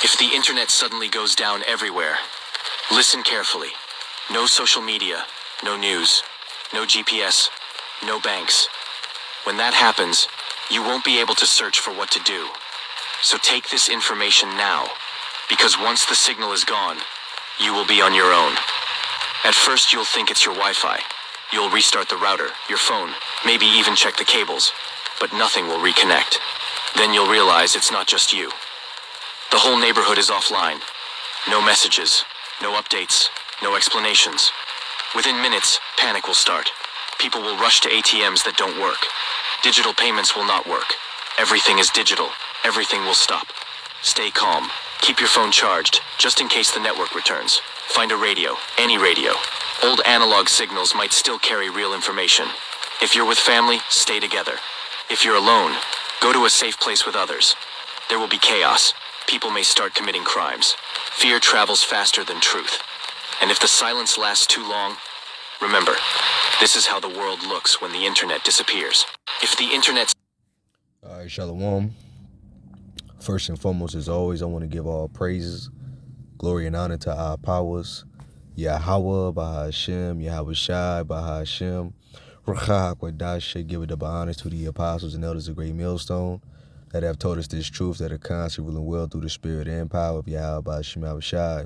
If the internet suddenly goes down everywhere, listen carefully. No social media, no news, no GPS, no banks. When that happens, you won't be able to search for what to do. So take this information now, because once the signal is gone, you will be on your own. At first you'll think it's your Wi-Fi. You'll restart the router, your phone, maybe even check the cables, but nothing will reconnect. Then you'll realize it's not just you. The whole neighborhood is offline. No messages, no updates, no explanations. Within minutes, panic will start. People will rush to ATMs that don't work. Digital payments will not work. Everything is digital. Everything will stop. Stay calm. Keep your phone charged, just in case the network returns. Find a radio, any radio. Old analog signals might still carry real information. If you're with family, stay together. If you're alone, go to a safe place with others. There will be chaos. People may start committing crimes. Fear travels faster than truth. And if the silence lasts too long, remember, this is how the world looks when the internet disappears. If the internet... All right, Shalom. First and foremost, as always, I want to give all praises, glory, and honor to our powers. Yahweh, Bahashem, Yahweh Shai, Bahashem, Ruach HaKodesh, give it the honor to the apostles and elders of Great Millstone that have told us this truth, that are constantly ruling well through the spirit and power of Yahweh, Bahashem, Yahweh Shai.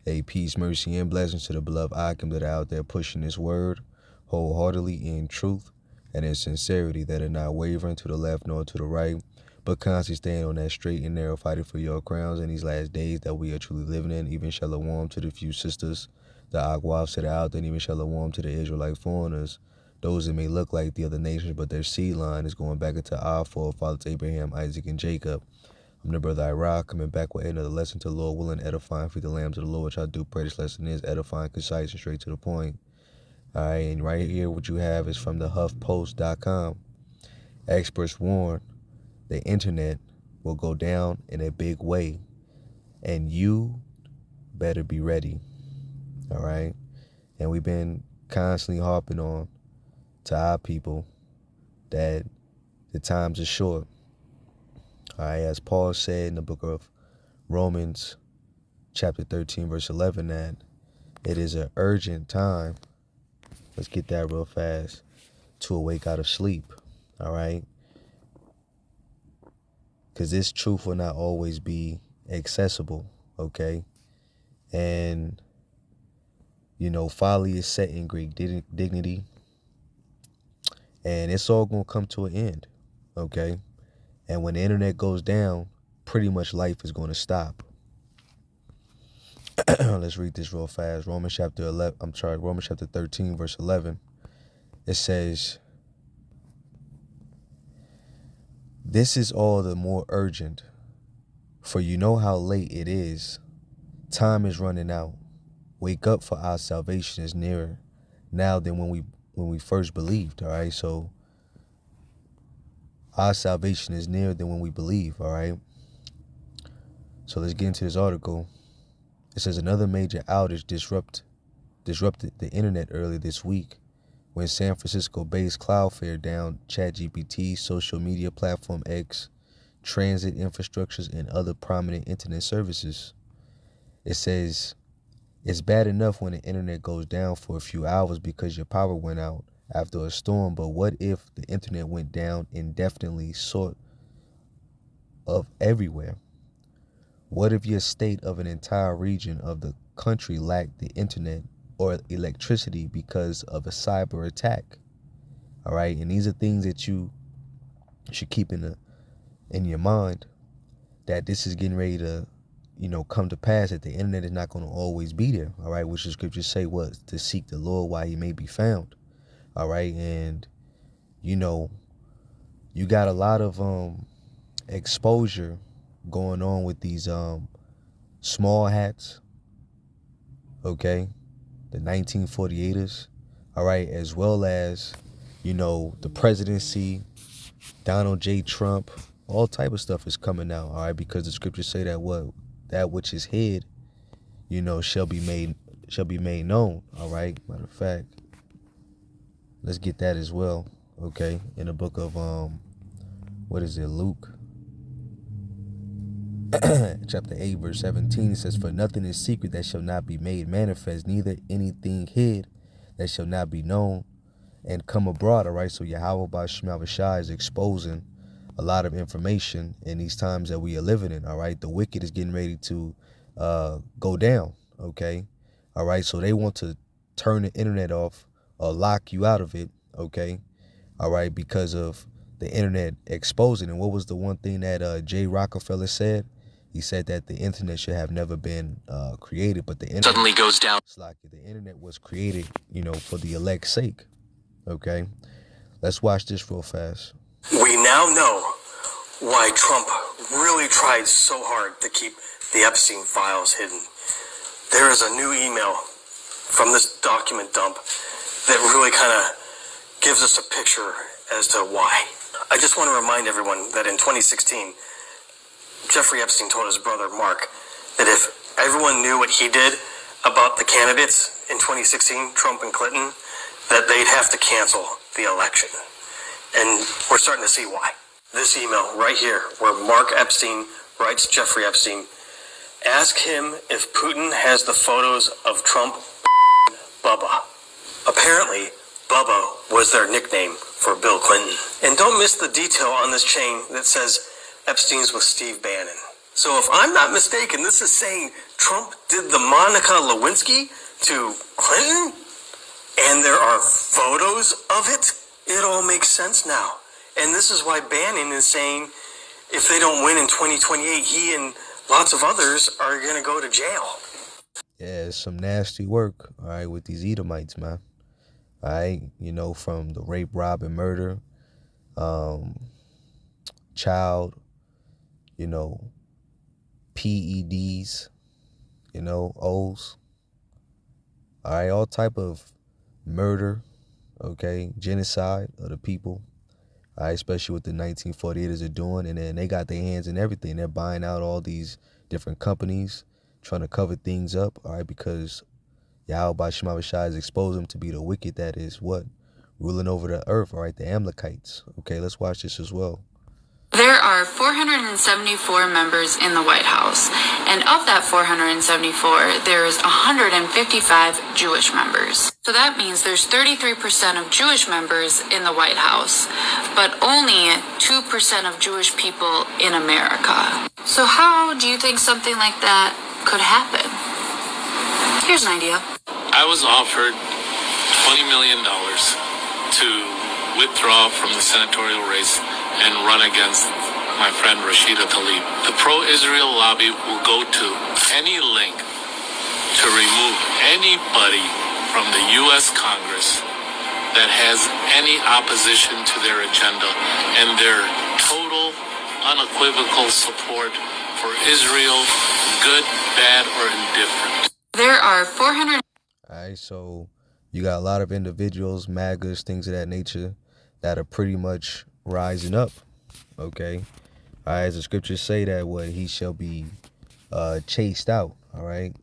A peace, mercy, and blessings to the beloved Akim that are out there pushing this word wholeheartedly in truth and in sincerity, that are not wavering to the left nor to the right, but constantly staying on that straight and narrow, fighting for your crowns in these last days that we are truly living in. Even shalom to the few sisters, the Agwafs that are out there, and even shalom to the Israelite foreigners, those that may look like the other nations, but their seed line is going back into our forefathers, Abraham, Isaac, and Jacob. I'm the brother Iraq, coming back with another lesson to the Lord willing, edifying for the lambs of the Lord, which I do pray this lesson is edifying, concise, and straight to the point. All right, and right here what you have is from the HuffPost.com. Experts warn the internet will go down in a big way, and you better be ready. All right, and we've been constantly harping on to our people that the times are short. All right, as Paul said in the book of Romans, chapter 13, verse 11, that it is an urgent time. Let's get that real fast. To awake out of sleep. All right. Because this truth will not always be accessible. Okay. And, folly is set in great dignity. And it's all going to come to an end. Okay. And when the internet goes down, pretty much life is going to stop. Let's read this real fast. Romans chapter 13, verse 11. It says, "This is all the more urgent, for you know how late it is. Time is running out. Wake up, for our salvation is nearer now than when we first believed." All right, so our salvation is nearer than when we believe. All right, so let's get into this article. It says another major outage disrupted the internet earlier this week when San Francisco-based Cloudflare downed ChatGPT, social media platform X, transit infrastructures, and other prominent internet services. It says, it's bad enough when the internet goes down for a few hours because your power went out after a storm, but what if the internet went down indefinitely, sort of everywhere? What if your state of an entire region of the country lacked the internet or electricity because of a cyber attack? All right, and these are things that you should keep in your mind, that this is getting ready to, come to pass, that the internet is not going to always be there. All right, which the scriptures say was to seek the Lord while he may be found. All right, and you got a lot of exposure going on with these small hats, okay, the 1948ers, all right, as well as the presidency, Donald J. Trump, all type of stuff is coming out, all right, because the scriptures say that that which is hid, shall be made known. All right, matter of fact, let's get that as well. Okay, in the book of Luke. chapter 8, verse 17, it says, "For nothing is secret that shall not be made manifest, neither anything hid that shall not be known and come abroad." All right, so Yahweh Ba'Shem Yahushua is exposing a lot of information in these times that we are living in. All right, the wicked is getting ready to go down. Okay, all right, so they want to turn the internet off or lock you out of it. Okay, all right, because of the internet exposing. And what was the one thing that Jay Rockefeller said? He said that the internet should have never been created, but the internet Suddenly goes down. the internet was created, for the elect's sake. Okay, let's watch this real fast. We now know why Trump really tried so hard to keep the Epstein files hidden. There is a new email from this document dump that really kind of gives us a picture as to why. I just want to remind everyone that in 2016, Jeffrey Epstein told his brother Mark that if everyone knew what he did about the candidates in 2016, Trump and Clinton, that they'd have to cancel the election. And we're starting to see why. This email right here, where Mark Epstein writes Jeffrey Epstein, ask him if Putin has the photos of Trump Bubba. Apparently, Bubba was their nickname for Bill Clinton. And don't miss the detail on this chain that says Epstein's with Steve Bannon. So if I'm not mistaken, this is saying Trump did the Monica Lewinsky to Clinton, and there are photos of it. It all makes sense now. And this is why Bannon is saying if they don't win in 2028, he and lots of others are going to go to jail. Yeah, it's some nasty work, all right, with these Edomites, man. All right, from the rape, rob, and murder, child, PEDs, O's, all right, all type of murder, okay, genocide of the people, all right, especially what the 1948ers are doing. And then they got their hands in everything. They're buying out all these different companies, trying to cover things up, all right, because Yahweh Ba'Shem Yahushua is exposing them to be the wicked that is what? Ruling over the earth, all right, the Amalekites. Okay, let's watch this as well. There are 474 members in the White House, and of that 474, there's 155 Jewish members. So that means there's 33% of Jewish members in the White House, but only 2% of Jewish people in America. So how do you think something like that could happen? Here's an idea. I was offered $20 million to withdraw from the senatorial race and run against my friend Rashida Tlaib. The pro-Israel lobby will go to any length to remove anybody from the U.S. Congress that has any opposition to their agenda and their total, unequivocal support for Israel, good, bad, or indifferent. There are 400. All right, so you got a lot of individuals, MAGAs, things of that nature, that are pretty much rising up, okay? All right, as the scriptures say that he shall be chased out, all right?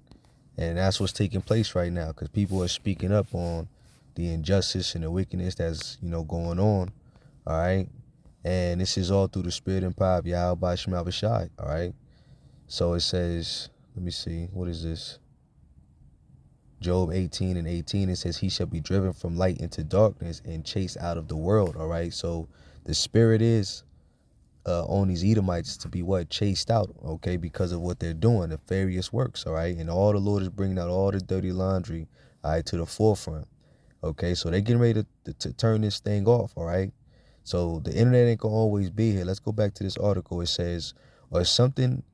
And that's what's taking place right now, because people are speaking up on the injustice and the wickedness that's, going on, all right? And this is all through the spirit and power of Yahweh Ba'Shem Yahushua, all right? So it says, let me see, what is this? Job 18:18, it says, he shall be driven from light into darkness and chased out of the world, all right? So the spirit is on these Edomites to be chased out, okay, because of what they're doing, nefarious works, all right? And all the Lord is bringing out all the dirty laundry, all right, to the forefront, okay? So they're getting ready to turn this thing off, all right? So the internet ain't gonna always be here. Let's go back to this article. It says, or something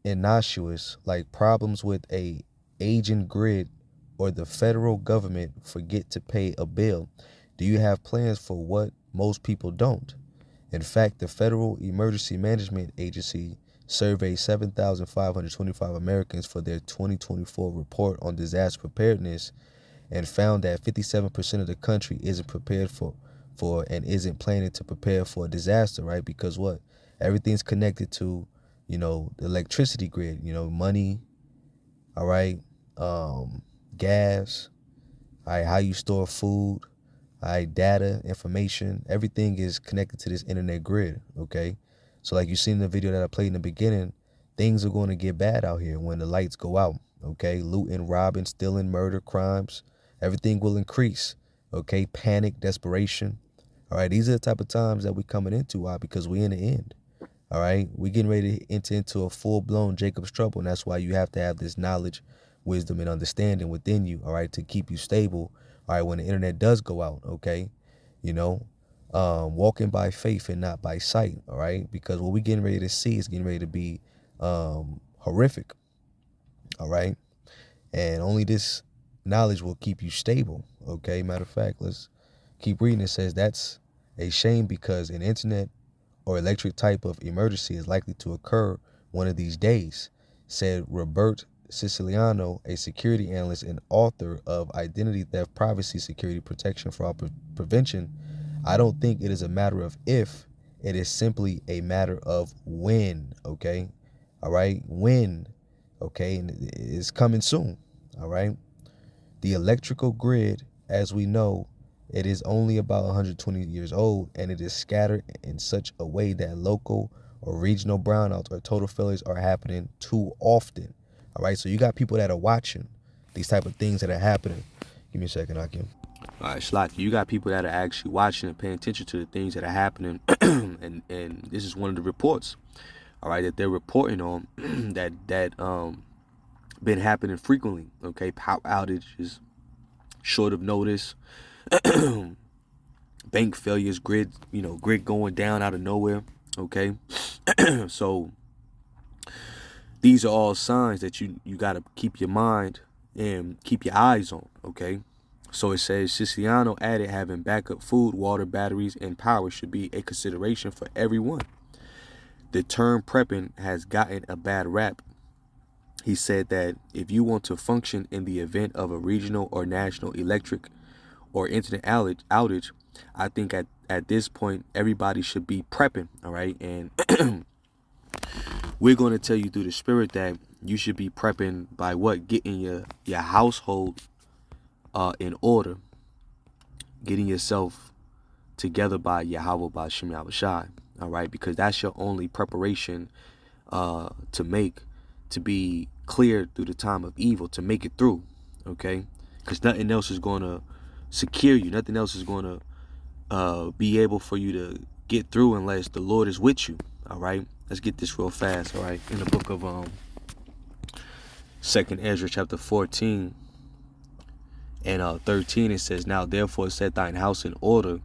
innocuous like problems with a aging grid or the federal government forget to pay a bill. Do you have plans for what most people don't? In fact, the Federal Emergency Management Agency surveyed 7,525 Americans for their 2024 report on disaster preparedness and found that 57% of the country isn't prepared for and isn't planning to prepare for a disaster, right? Because everything's connected to, the electricity grid, money, all right, gas, all right, how you store food, all right, data, information, everything is connected to this internet grid, okay? So like you seen in the video that I played in the beginning, things are going to get bad out here when the lights go out. Okay, looting, robbing, stealing, murder, crimes, everything will increase. Okay, panic, desperation. All right, these are the type of times that we're coming into. Why? Because we're in the end. All right, we're getting ready to enter into a full-blown Jacob's trouble, and that's why you have to have this knowledge, wisdom, and understanding within you, all right, to keep you stable, all right, when the internet does go out, okay, you know, walking by faith and not by sight, all right, because what we're getting ready to see is getting ready to be horrific, all right, and only this knowledge will keep you stable, okay. Matter of fact, let's keep reading. It says that's a shame because an internet or electric type of emergency is likely to occur one of these days, said Robert Siciliano, a security analyst and author of Identity Theft, Privacy, Security, Protection, Fraud Prevention. I don't think it is a matter of if, it is simply a matter of when, okay? All right, when, okay, and it's coming soon, all right? The electrical grid, as we know, it is only about 120 years old, and it is scattered in such a way that local or regional brownouts or total failures are happening too often. All right, so you got people that are watching these type of things that are happening. Give me a second, Akim. All right, Shlaki, you got people that are actually watching and paying attention to the things that are happening, and this is one of the reports, all right, that they're reporting on that been happening frequently. Okay, power outages, short of notice. Bank failures, grid going down out of nowhere. Okay, so these are all signs that you got to keep your mind and keep your eyes on. Okay, so it says Siciliano added having backup food, water, batteries, and power should be a consideration for everyone. The term prepping has gotten a bad rap. He said that if you want to function in the event of a regional or national electric or internet outage, I think at this point everybody should be prepping, all right? And we're going to tell you through the Spirit that you should be prepping by what? Getting your household in order, getting yourself together by Yahweh, by Shem Yahushai, all right? Because that's your only preparation to make, to be cleared through the time of evil, to make it through, okay? Because nothing else is going to secure you. Nothing else is going to be able for you to get through unless the Lord is with you. All right, let's get this real fast. All right, in the book of 2nd Ezra chapter 14 and 13, it says, "Now therefore set thine house in order,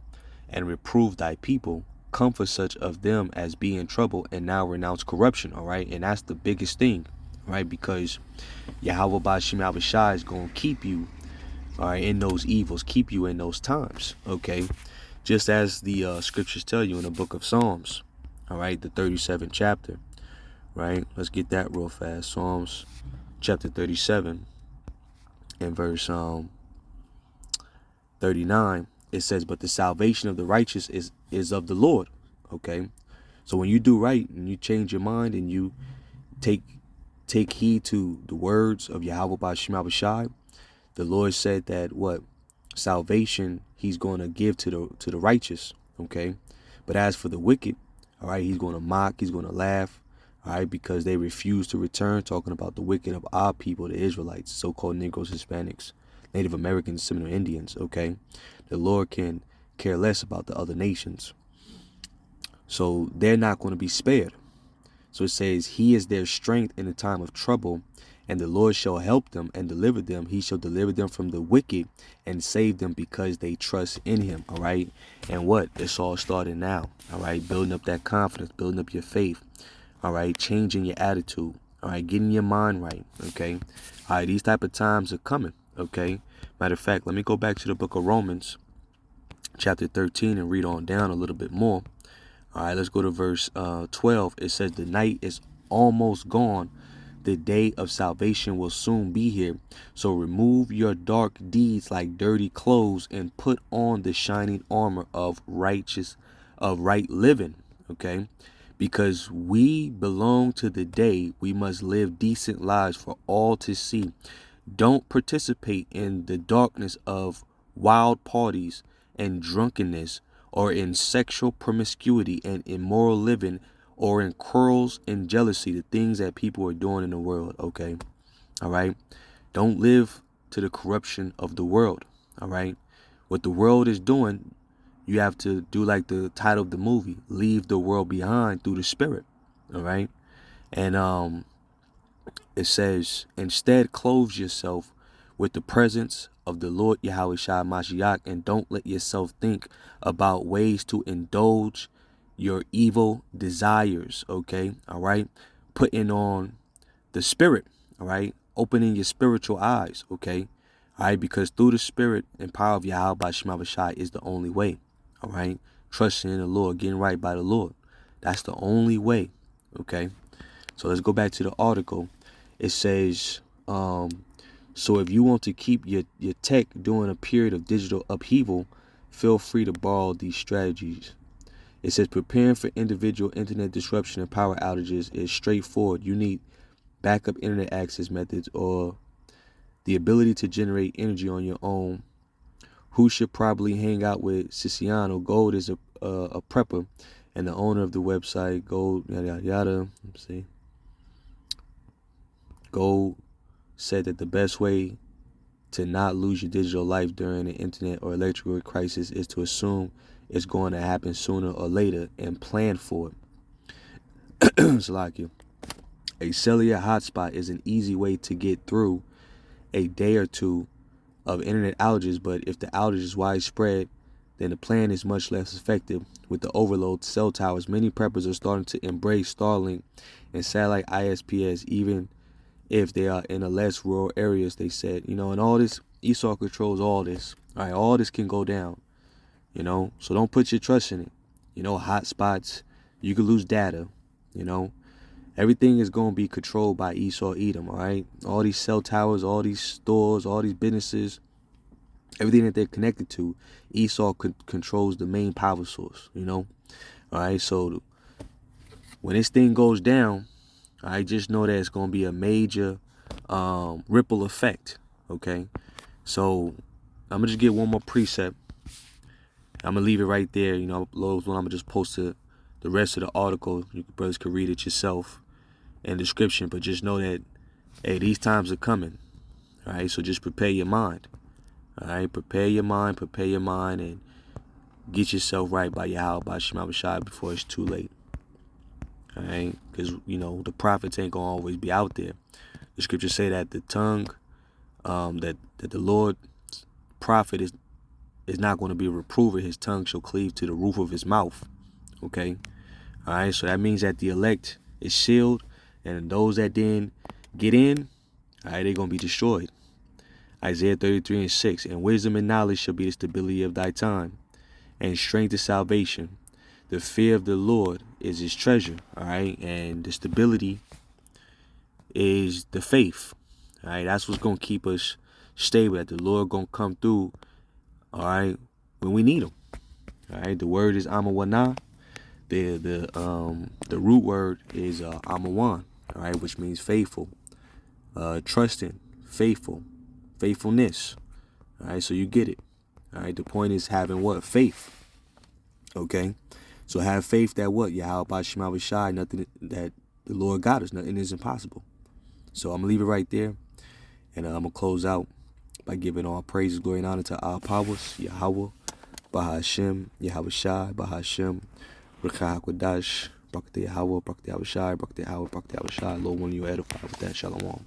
and reprove thy people, comfort such of them as be in trouble, and now renounce corruption." All right, and that's the biggest thing, right? Because Yahweh Ba'Shem Yahushai is going to keep you, all right, in those evils, keep you in those times, okay? Just as the scriptures tell you in the book of Psalms, all right, the 37th chapter, right? Let's get that real fast. Psalms chapter 37 and verse 39, it says, "But the salvation of the righteous is of the Lord," okay? So when you do right and you change your mind and you take heed to the words of Yahweh Ba'Shem Yahushai, the Lord said that what? Salvation he's going to give to the righteous, okay? But as for the wicked, all right, he's going to mock, he's going to laugh, all right, because they refuse to return, talking about the wicked of our people, the Israelites, so-called Negroes, Hispanics, Native Americans, Seminole Indians, okay? The Lord can care less about the other nations. So they're not going to be spared. So it says, "He is their strength in the time of trouble, and the Lord shall help them and deliver them. He shall deliver them from the wicked and save them because they trust in him." All right. And what? It's all starting now. All right. Building up that confidence, building up your faith. All right. Changing your attitude. All right. Getting your mind right. Okay. All right. These type of times are coming. Okay. Matter of fact, let me go back to the book of Romans, chapter 13, and read on down a little bit more. All right. Let's go to verse 12. It says, "The night is almost gone. The day of salvation will soon be here. So remove your dark deeds like dirty clothes and put on the shining armor of right living." Okay? Because we belong to the day, we must live decent lives for all to see. Don't participate in the darkness of wild parties and drunkenness, or in sexual promiscuity and immoral living, or in quarrels and jealousy, the things that people are doing in the world, okay? All right? Don't live to the corruption of the world, all right? What the world is doing, you have to do like the title of the movie, leave the world behind through the Spirit, all right? And it says, instead, clothe yourself with the presence of the Lord Yahweh Shai Mashiach, and don't let yourself think about ways to indulge your evil desires, okay? All right? Putting on the Spirit, all right? Opening your spiritual eyes, okay? All right? Because through the Spirit and power of Yahweh Shema Shai is the only way, all right? Trusting in the Lord, getting right by the Lord. That's the only way, okay? So let's go back to the article. It says, so if you want to keep your tech during a period of digital upheaval, feel free to borrow these strategies. It says preparing for individual internet disruption and power outages is straightforward. You need backup internet access methods or the ability to generate energy on your own. Who should probably hang out with Siciliano? Gold is a prepper and the owner of the website Gold yada yada yada. Let's see. Gold said that the best way to not lose your digital life during an internet or electrical crisis is to assume it's going to happen sooner or later and plan for it. Salakia. A cellular hotspot is an easy way to get through a day or two of internet outages, but if the outage is widespread, then the plan is much less effective. With the overload cell towers, many preppers are starting to embrace Starlink and satellite ISPs, even if they are in a less rural areas, they said. And all this, Esau controls all this. All right, all this can go down, so don't put your trust in it. Hot spots, you could lose data, everything is going to be controlled by Esau Edom, all right? All these cell towers, all these stores, all these businesses, everything that they're connected to, Esau controls the main power source, all right? So when this thing goes down, I just know that it's going to be a major ripple effect, okay? So I'm going to just get one more precept. I'm going to leave it right there. I'm going to just post the rest of the article. You brothers can read it yourself in the description. But just know that, hey, these times are coming, all right? So just prepare your mind, all right? Prepare your mind, and get yourself right by Yahweh, by Shema Shai before it's too late. All right, because the prophets ain't gonna always be out there. The scriptures say that the tongue, that the Lord prophet is not going to be a reprover. His tongue shall cleave to the roof of his mouth. Okay, all right. So that means that the elect is sealed, and those that didn't get in, all right, they're gonna be destroyed. Isaiah 33:6. And wisdom and knowledge shall be the stability of thy time, and strength is salvation. The fear of the Lord is his treasure, all right? And the stability is the faith, all right? That's what's going to keep us stable, that the Lord going to come through, all right, when we need him, all right? The word is Amawana. The root word is Amawan, all right, which means faithful, trusting, faithfulness, all right? So you get it, all right? The point is having what? Faith, okay? So have faith that what? Yahweh Shema Shai, nothing that the Lord got us, nothing is impossible. So I'm going to leave it right there. And I'm going to close out by giving all praises, glory, and honor to our powers, Yahweh, Bahashem, Yahweh Shai, Bahashem, Rekha HaKodash, Barakateh Yahweh, Barakateh Yahweh Shai, Barakateh Yahweh, Barakateh Yahweh Shai. Lord, when you edify with that, Shalom.